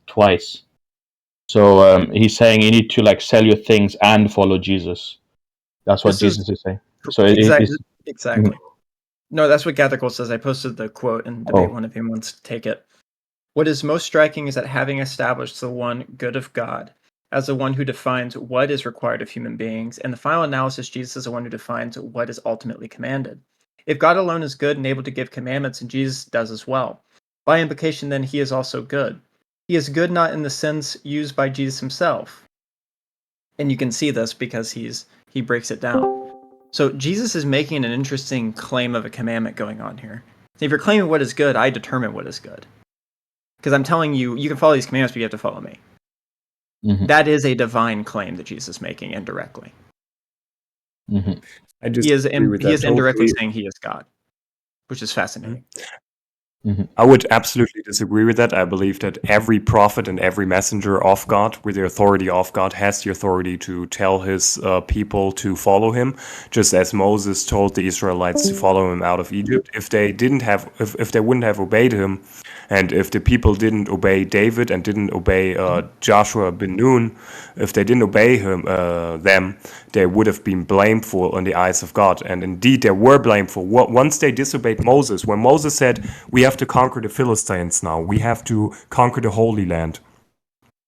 twice. So he's saying you need to like sell your things and follow Jesus. That's what This is Jesus is saying. So exactly. Mhm. No, that's what Gathergold says. I posted the quote in debate one if anyone wants to take it. What is most striking is that having established the one good of God as the one who defines what is required of human beings, in the final analysis, Jesus is the one who defines what is ultimately commanded. If God alone is good and able to give commandments, and Jesus does as well, by implication, then he is also good. He is good not in the sense used by Jesus himself. And you can see this because he breaks it down. So Jesus is making an interesting claim of a commandment going on here. If you're claiming what is good, I determine what is good. Because I'm telling you, you can follow these commandments, but you have to follow me. Mm-hmm. That is a divine claim that Jesus is making indirectly. Mm-hmm. I just He is totally. indirectly saying he is God, which is fascinating. Mm-hmm. I would absolutely disagree with that. I believe that every prophet and every messenger of God, with the authority of God, has the authority to tell his people to follow him, just as Moses told the Israelites to follow him out of Egypt. If they wouldn't have obeyed him, and if the people didn't obey David and didn't obey Joshua ben Nun, if they didn't obey them, they would have been blameful in the eyes of God. And indeed, they were blameful. Once they disobeyed Moses, when Moses said, "We have to conquer the Philistines now. We have to conquer the Holy Land."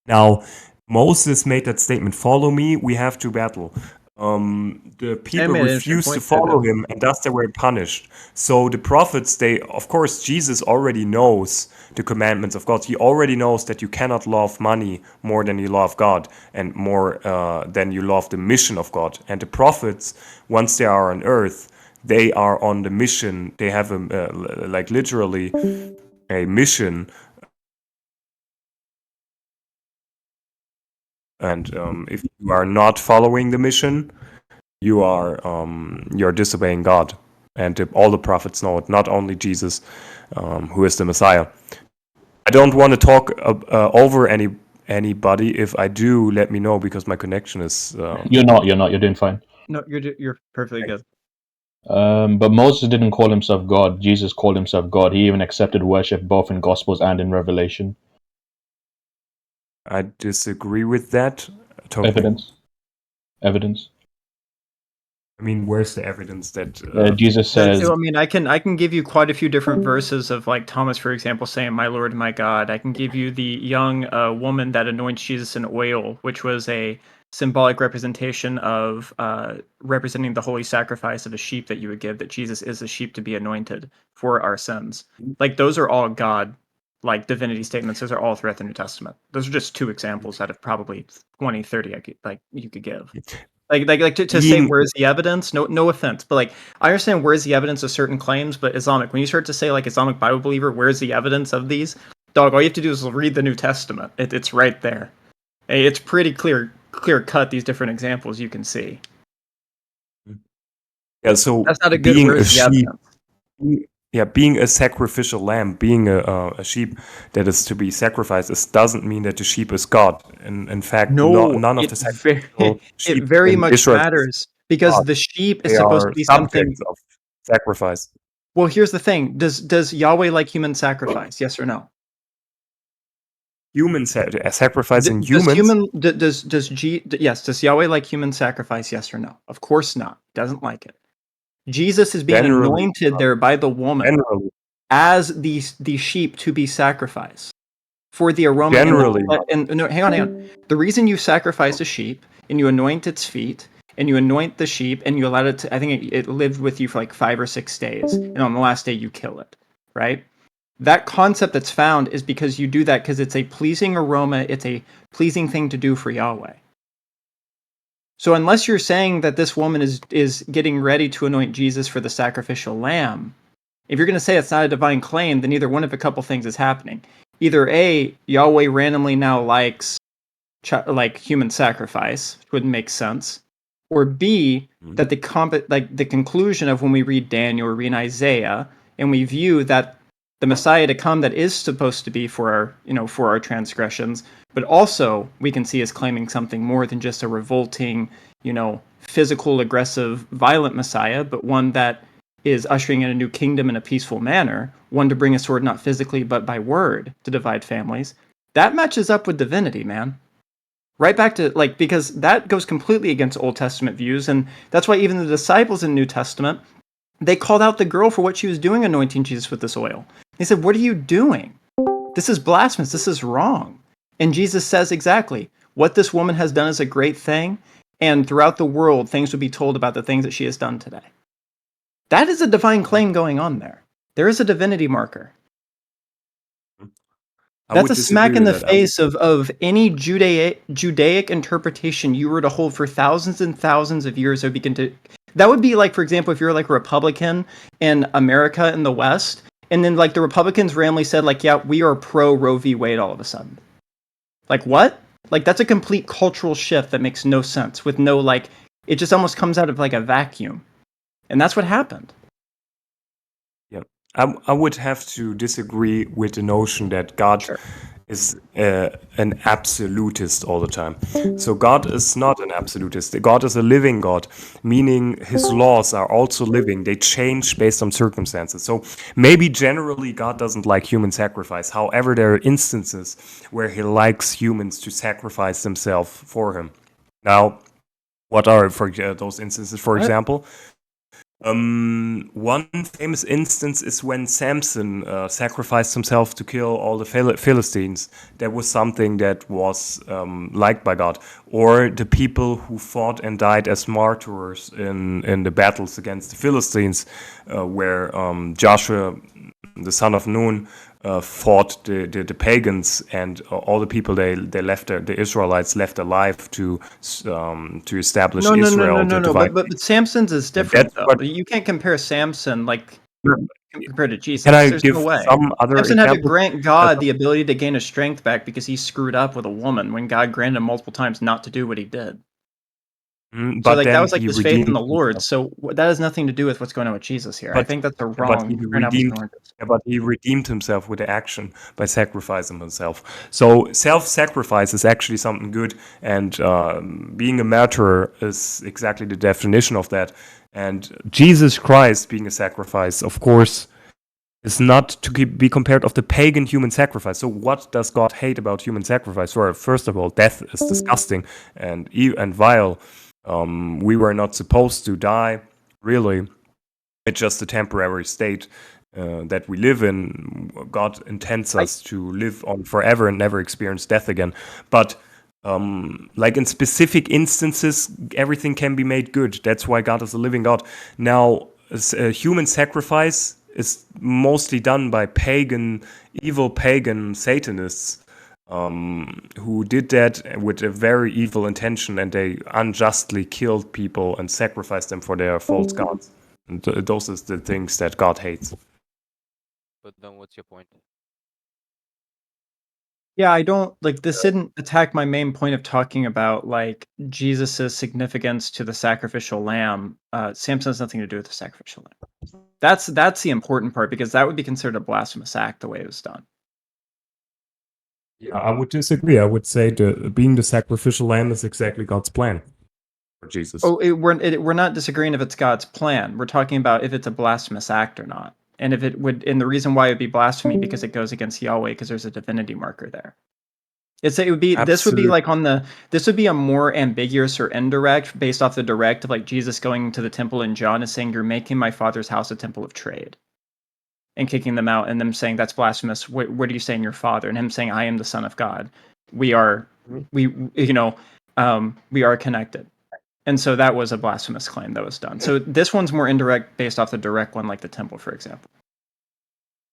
Now, Moses made that statement, "Follow me, we have to battle." The people refused to follow him, and thus they were punished. So the prophets, of course, Jesus already knows the commandments of God. He already knows that you cannot love money more than you love God, and more than you love the mission of God. And the prophets, once they are on earth, they are on the mission. They have literally a mission. And if you are not following the mission, you're disobeying God. And all the prophets know it, not only Jesus, who is the Messiah. I don't want to talk over anybody. If I do, let me know, because my connection is... You're not. You're doing fine. No, you're perfectly good. But Moses didn't call himself God. Jesus called himself God. He even accepted worship both in Gospels and in Revelation. I disagree with that. Totally. Evidence. I mean, where's the evidence that Jesus says? I mean, I can give you quite a few different verses of, like, Thomas, for example, saying, "My Lord and my God." I can give you the young woman that anoints Jesus in oil, which was a symbolic representation of representing the holy sacrifice of a sheep that you would give. That Jesus is a sheep to be anointed for our sins. Like, those are all God, like, divinity statements. Those are all throughout the New Testament. Those are just two examples out of probably 20, 30 you could give. Like to say where's the evidence? No offense, but, like, I understand where's the evidence of certain claims, but Islamic, when you start to say, like, Islamic Bible believer, where's the evidence of these? Dog, all you have to do is read the New Testament. It's right there. It's pretty clear cut, these different examples you can see. Yeah, so that's not a good where's the evidence. Yeah, being a sacrificial lamb, being a sheep that is to be sacrificed, this doesn't mean that the sheep is God. And in fact, none of the sacrificial sheep it very much Israel matters, because God. the sheep is supposed to be something of sacrifice. Well, here's the thing: does Yahweh like human sacrifice? Yes or no? Human sacrificing humans. Does Yahweh like human sacrifice? Yes or no? Of course not. Doesn't like it. Jesus is being anointed there by the woman as the sheep to be sacrificed for the aroma. Hang on. The reason you sacrifice a sheep and you anoint its feet and you anoint the sheep and you allow it to, I think it lived with you for like 5 or 6 days, and on the last day you kill it, right? That concept that's found is because you do that because it's a pleasing aroma, it's a pleasing thing to do for Yahweh. So unless you're saying that this woman is getting ready to anoint Jesus for the sacrificial lamb, if you're going to say it's not a divine claim, then either one of a couple things is happening. Either A, Yahweh randomly now likes like human sacrifice, which wouldn't make sense, or B, that the conclusion of when we read Daniel or read Isaiah and we view that the Messiah to come that is supposed to be for our transgressions, but also we can see as claiming something more than just a revolting, physical, aggressive, violent Messiah, but one that is ushering in a new kingdom in a peaceful manner, one to bring a sword not physically but by word to divide families, that matches up with divinity, man. Right back to, like, because that goes completely against Old Testament views, and that's why even the disciples in New Testament, they called out the girl for what she was doing anointing Jesus with this oil. They said, "What are you doing? This is blasphemous. This is wrong." And Jesus says exactly, what this woman has done is a great thing, and throughout the world, things will be told about the things that she has done today. That is a divine claim going on there. There is a divinity marker. That's a smack in the face of any Judaic interpretation you were to hold for thousands and thousands of years. That would be like, for example, if you're like a Republican in America in the West, and then like the Republicans randomly said, like, yeah, we are pro Roe v. Wade all of a sudden. Like, what? Like, that's a complete cultural shift that makes no sense, with no, like, it just almost comes out of like a vacuum. And that's what happened. I would have to disagree with the notion that God is an absolutist all the time. So God is not an absolutist. God is a living God, meaning his laws are also living. They change based on circumstances. So maybe generally God doesn't like human sacrifice. However, there are instances where he likes humans to sacrifice themselves for him. Now, what are those instances, for example? One famous instance is when Samson sacrificed himself to kill all the Philistines. That was something that was liked by God. Or the people who fought and died as martyrs in the battles against the Philistines, where Joshua, the son of Nun, fought the pagans, and all the people they left the Israelites left alive to establish Israel. No. But Samson's is different though. You can't compare Samson like compared to Jesus. Can I There's give no way. some other Samson example? had to grant God the ability to gain his strength back because he screwed up with a woman when God granted him multiple times not to do what he did. But so like that was like he his faith in the redeemed Lord. himself. So that has nothing to do with what's going on with Jesus here. I think that's a wrong. But he redeemed himself with the action by sacrificing himself. So self-sacrifice is actually something good, and being a martyr is exactly the definition of that. And Jesus Christ being a sacrifice, of course, is not to be compared of the pagan human sacrifice. So what does God hate about human sacrifice? Well, first of all, death is disgusting and vile. We were not supposed to die, really. It's just a temporary state that we live in. God intends us to live on forever and never experience death again. But like in specific instances, everything can be made good. That's why God is a living God. Now, human sacrifice is mostly done by evil pagan Satanists, who did that with a very evil intention, and they unjustly killed people and sacrificed them for their false gods. And those are the things that God hates. But then what's your point? Yeah, I don't like this didn't attack my main point of talking about like Jesus's significance to the sacrificial lamb. Samson has nothing to do with the sacrificial lamb. That's the important part, because that would be considered a blasphemous act the way it was done. Yeah, I would disagree. I would say being the sacrificial lamb is exactly God's plan for Jesus. Oh, we're not disagreeing if it's God's plan. We're talking about if it's a blasphemous act or not. And if it would, and the reason why it would be blasphemy because it goes against Yahweh, because there's a divinity marker there. This would be like this would be a more ambiguous or indirect based off the direct of like Jesus going to the temple and John is saying, "You're making my father's house a temple of trade," and kicking them out, and them saying that's blasphemous. What are you saying, your father? And him saying, "I am the Son of God." We are connected. And so that was a blasphemous claim that was done. So this one's more indirect based off the direct one, like the temple, for example.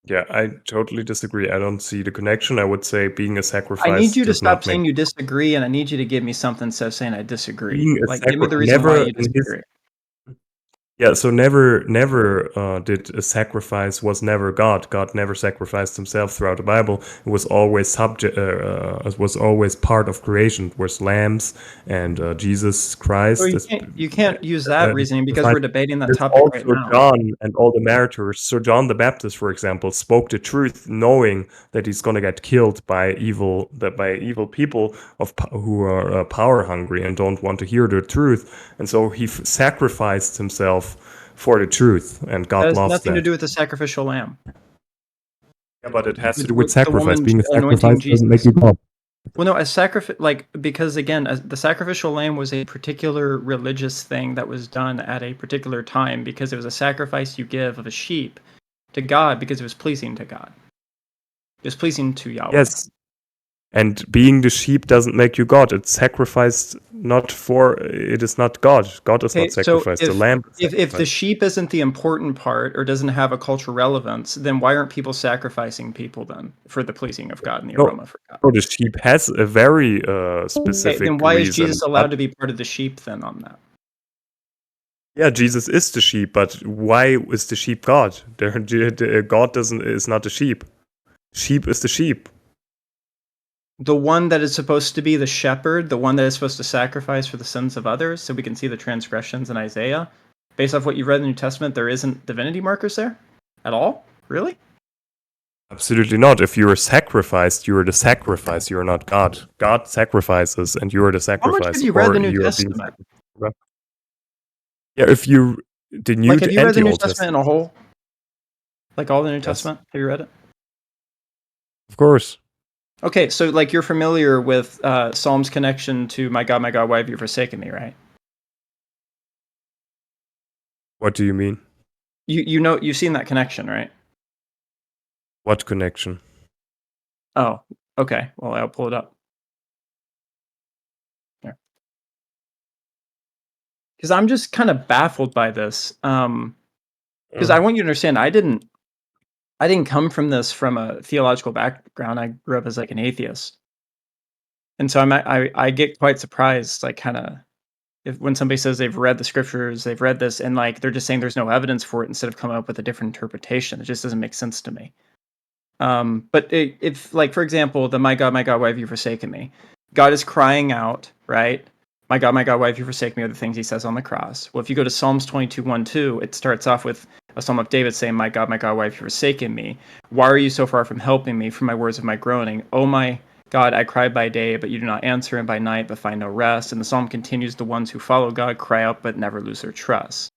Yeah, I totally disagree. I don't see the connection. I would say being a sacrifice. I need you to stop saying you disagree, and I need you to give me something instead of saying I disagree. Give me the reason why you disagree. Yeah, so never did a sacrifice was never God. God never sacrificed himself throughout the Bible. It was always it was always part of creation. It was lambs and Jesus Christ. Well, you can't use that reasoning because we're debating that topic right now. John and all the martyrs. So John the Baptist, for example, spoke the truth, knowing that he's going to get killed by evil people who are power hungry and don't want to hear the truth. And so he sacrificed himself for the truth, and God That has loves nothing to that. do with the sacrificial lamb. Yeah, but it has to do With with sacrifice. woman Being a anointing sacrifice doesn't make Jesus. you God. Well, no, because again, the sacrificial lamb was a particular religious thing that was done at a particular time because it was a sacrifice you give of a sheep to God because it was pleasing to God. It was pleasing to Yahweh. Yes. And being the sheep doesn't make you God. It's sacrificed not for. It is not God. God is not sacrificed. The lamb is If the sacrificed. sheep isn't the important part or doesn't have a cultural relevance, then why aren't people sacrificing people then for the pleasing of God and the aroma for God? No, the sheep has a very specific then why is reason. Jesus allowed to be part of the sheep then on that? Yeah, Jesus is the sheep, but why is the sheep God? God is not the sheep. Sheep is the sheep. The one that is supposed to be the shepherd, the one that is supposed to sacrifice for the sins of others, so we can see the transgressions in Isaiah. Based off what you've read in the New Testament, there isn't divinity markers there at all? Really? Absolutely not. If you are sacrificed, you are the sacrifice. You are not God. God sacrifices, and you are the sacrifice. How much have you read the New Testament? Yeah, if you the New have you and read the New Old Testament in a whole? Like all the New Testament? Have you read it? Of course. Okay, so like you're familiar with Psalm's connection to my God, why have you forsaken me, right? What do you mean? You know, you've seen that connection, right? What connection? Oh, okay. Well, I'll pull it up. Here. Because I'm just kind of baffled by this. Because I want you to understand, I didn't come from this from a theological background. I grew up as like an atheist. And so I get quite surprised, like kind of when somebody says they've read the scriptures, they've read this, and like they're just saying there's no evidence for it instead of coming up with a different interpretation. It just doesn't make sense to me. But if like, for example, the my God, why have you forsaken me? God is crying out, right? My God, why have you forsaken me? Are the things he says on the cross. Well, if you go to Psalms 22:1-2, it starts off with a psalm of David saying, my God, why have you forsaken me? Why are you so far from helping me from my words of my groaning? Oh my God, I cry by day, but you do not answer, and by night, but find no rest. And the psalm continues, the ones who follow God cry out, but never lose their trust.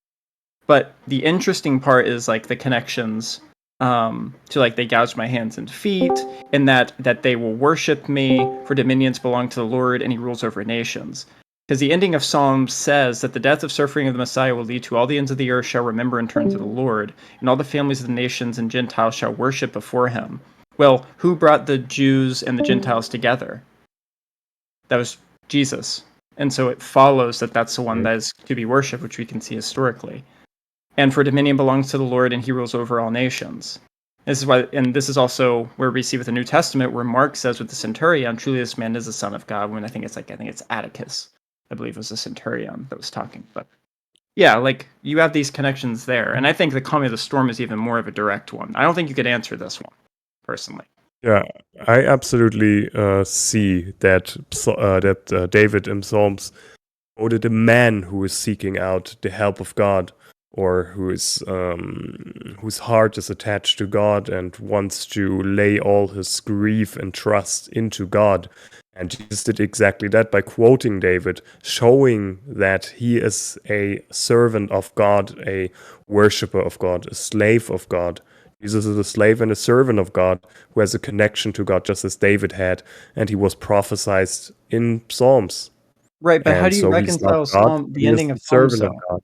But the interesting part is like the connections to like they gouged my hands and feet, and that they will worship me, for dominions belong to the Lord, and he rules over nations. Because the ending of Psalms says that the death of suffering of the Messiah will lead to all the ends of the earth shall remember and turn to the Lord, and all the families of the nations and Gentiles shall worship before him. Well, who brought the Jews and the Gentiles together? That was Jesus. And so it follows that that's the one that is to be worshipped, which we can see historically. And for dominion belongs to the Lord, and he rules over all nations. This is why, and this is also where we see with the New Testament, where Mark says with the centurion, truly this man is the Son of God. When I think it's Atticus, I believe was the centurion that was talking. But yeah, like you have these connections there, and I think the calming of the storm is even more of a direct one. I don't think you could answer this one personally. Yeah, I absolutely see that David in Psalms quoted a man who is seeking out the help of God, or whose heart is attached to God and wants to lay all his grief and trust into God. And Jesus did exactly that by quoting David, showing that he is a servant of God, a worshipper of God, a slave of God. Jesus is a slave and a servant of God who has a connection to God, just as David had, and he was prophesied in Psalms. Right, but how do you reconcile the ending of Psalms, though?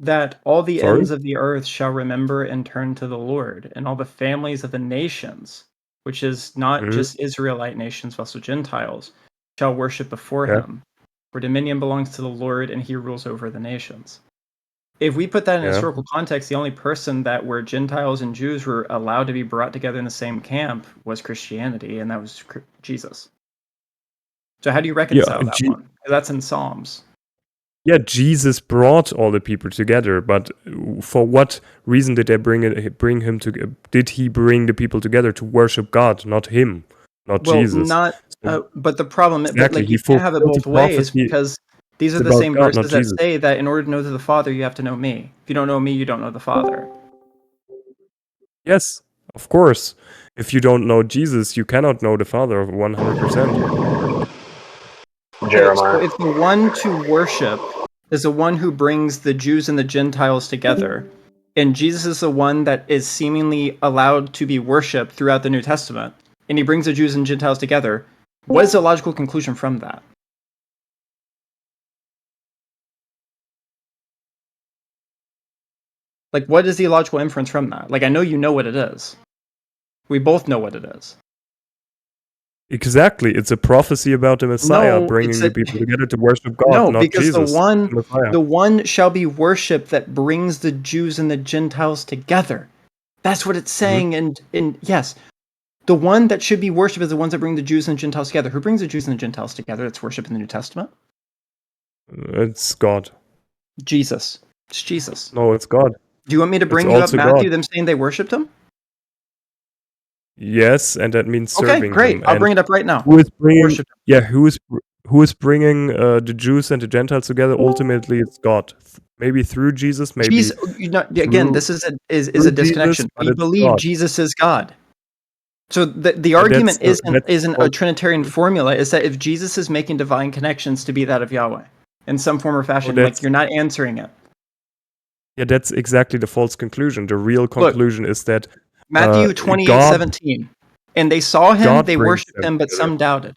That all the ends of the earth shall remember and turn to the Lord, and all the families of the nations, which is not just Israelite nations, but also Gentiles, shall worship before him. For dominion belongs to the Lord, and he rules over the nations. If we put that in historical context, the only person that where Gentiles and Jews were allowed to be brought together in the same camp was Christianity, and that was Jesus. So how do you reconcile that one? That's in Psalms. Yeah, Jesus brought all the people together, but for what reason did they bring him to? Did he bring the people together to worship God, not him, not Jesus? But the problem, but like you can't have it both ways, because these are the same verses that say that in order to know the Father, you have to know me. If you don't know me, you don't know the Father. Yes, of course. If you don't know Jesus, you cannot know the Father 100%. Jeremiah. So if the one to worship is the one who brings the Jews and the Gentiles together. And Jesus is the one that is seemingly allowed to be worshipped throughout the New Testament. And he brings the Jews and Gentiles together. What is the logical conclusion from that? Like, what is the logical inference from that? Like, I know you know what it is. We both know what it is. Exactly. It's a prophecy about the Messiah bringing the people together to worship God, not because Jesus. The one shall be worshipped that brings the Jews and the Gentiles together. That's what it's saying. And yes, the one that should be worshipped is the ones that bring the Jews and the Gentiles together. Who brings the Jews and the Gentiles together? That's worship in the New Testament. It's God. Jesus. It's Jesus. No, it's God. Do you want me to bring you up Matthew, them saying they worshipped him? Yes, and that means serving him. Okay, great. I'll bring it up right now. Who is bringing the Jews and the Gentiles together? Ultimately, it's God. Maybe through Jesus, maybe. Again, this is a disconnection. We believe Jesus is God. So the argument isn't a Trinitarian formula. Is that if Jesus is making divine connections to be that of Yahweh in some form or fashion, like you're not answering it. Yeah, that's exactly the false conclusion. The real conclusion is that Matthew 28:17. And they saw him, they worshipped him, but some doubted.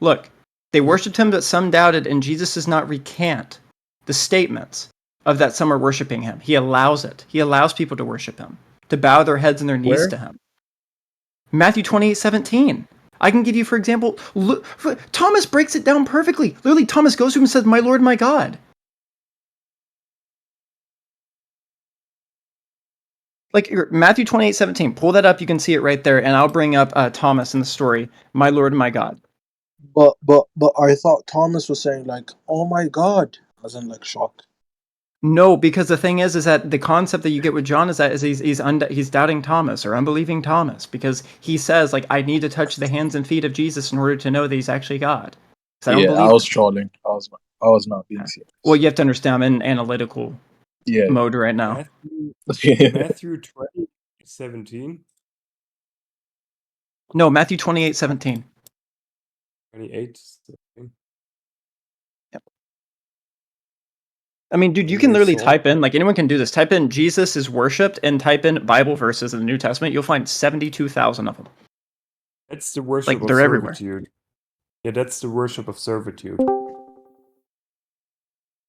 Look, they worshipped him, but some doubted, and Jesus does not recant the statements of that some are worshiping him. He allows it. He allows people to worship him, to bow their heads and their knees to him. Matthew 28:17. I can give you, for example, Thomas breaks it down perfectly. Literally, Thomas goes to him and says, "My Lord, my God." Like Matthew 28:17, pull that up. You can see it right there, and I'll bring up Thomas in the story. My Lord, my God. But I thought Thomas was saying like, "Oh my God," as in like shock. No, because the thing is that the concept that you get with John is that he's doubting Thomas or unbelieving Thomas because he says like, "I need to touch the hands and feet of Jesus in order to know that he's actually God." I was trolling. I was not being serious. Well, you have to understand I'm in analytical mode right now. Matthew 20:17. No, Matthew 28:17. 28:17. Yep. I mean, dude, you can literally type in, like anyone can do this. Type in Jesus is worshipped and type in Bible verses in the New Testament. You'll find 72,000 of them. That's the worship of servitude. Everywhere. Yeah, that's the worship of servitude.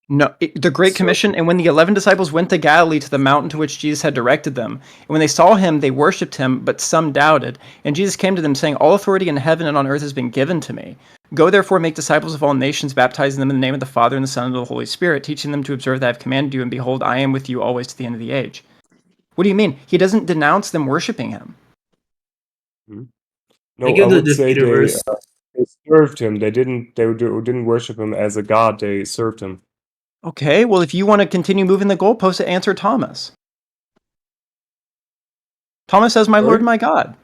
No, the Great Commission, and when the 11 disciples went to Galilee to the mountain to which Jesus had directed them, and when they saw him, they worshipped him, but some doubted. And Jesus came to them, saying, "All authority in heaven and on earth has been given to me. Go therefore, make disciples of all nations, baptizing them in the name of the Father and the Son and the Holy Spirit, teaching them to observe that I have commanded you, and behold, I am with you always to the end of the age." What do you mean? He doesn't denounce them worshiping him. No, I would say they served him. They didn't worship him as a god. They served him. Okay, well, if you want to continue moving the goalpost, answer Thomas. Thomas says, "My Lord, my God."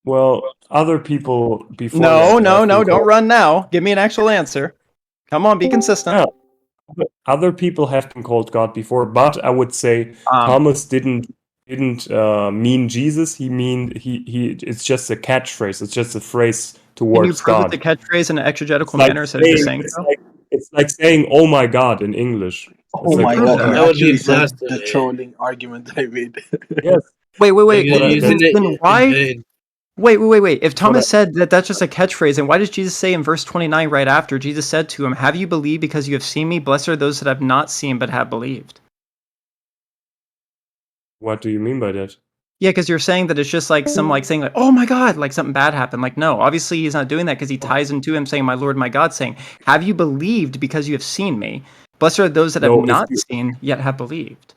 Well, other people before. No, don't run now. Give me an actual answer. Come on, be consistent. Yeah. Other people have been called God before, but I would say Thomas didn't mean Jesus. He it's just a catchphrase. It's just a phrase towards God. Can you prove the catchphrase in an exegetical manner instead of just saying so? It's like saying "Oh my God" in English. Oh my God! That would be the trolling argument I made. Yes. Wait. Then why? Wait. If Thomas said that that's just a catchphrase, then why does Jesus say in verse 29 right after, Jesus said to him, "Have you believed because you have seen me? Blessed are those that have not seen but have believed." What do you mean by that? Yeah, because you're saying that it's just like saying like, "Oh my God," like something bad happened. Like, no, obviously he's not doing that because he ties into him saying, "My Lord, my God," saying, "Have you believed because you have seen me? Blessed are those that have not seen yet have believed."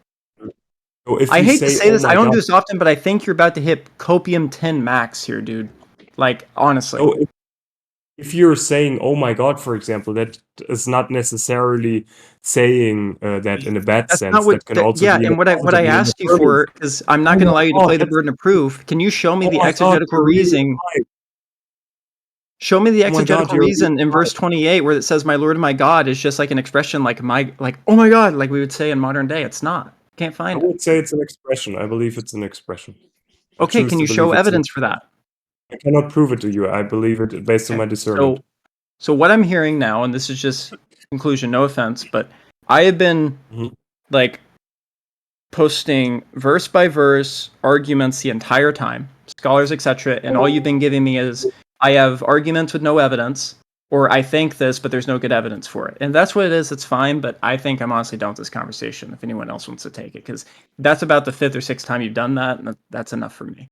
I hate to say this. I don't do this often, but I think you're about to hit copium 10 max here, dude. Like, honestly. If you're saying "Oh my God," for example, that is not necessarily saying that in a bad sense. That can also be and what I asked you for, because I'm not going to allow you to play the burden of proof. Can you show me the exegetical reasoning? Show me the exegetical reason in verse 28 where it says, "My Lord, my God," is just like an expression like "Oh my God," like we would say in modern day. It's not. Can't find it. I would say it's an expression. I believe it's an expression. Okay, can you show evidence for that? I cannot prove it to you. I believe it based on my discernment. So what I'm hearing now, and this is just conclusion, no offense, but I have been like posting verse by verse arguments the entire time, scholars, etc., and all you've been giving me is I have arguments with no evidence, or I think this, but there's no good evidence for it. And that's what it is. It's fine, but I think I'm honestly done with this conversation if anyone else wants to take it, because that's about the 5th or 6th time you've done that, and that's enough for me.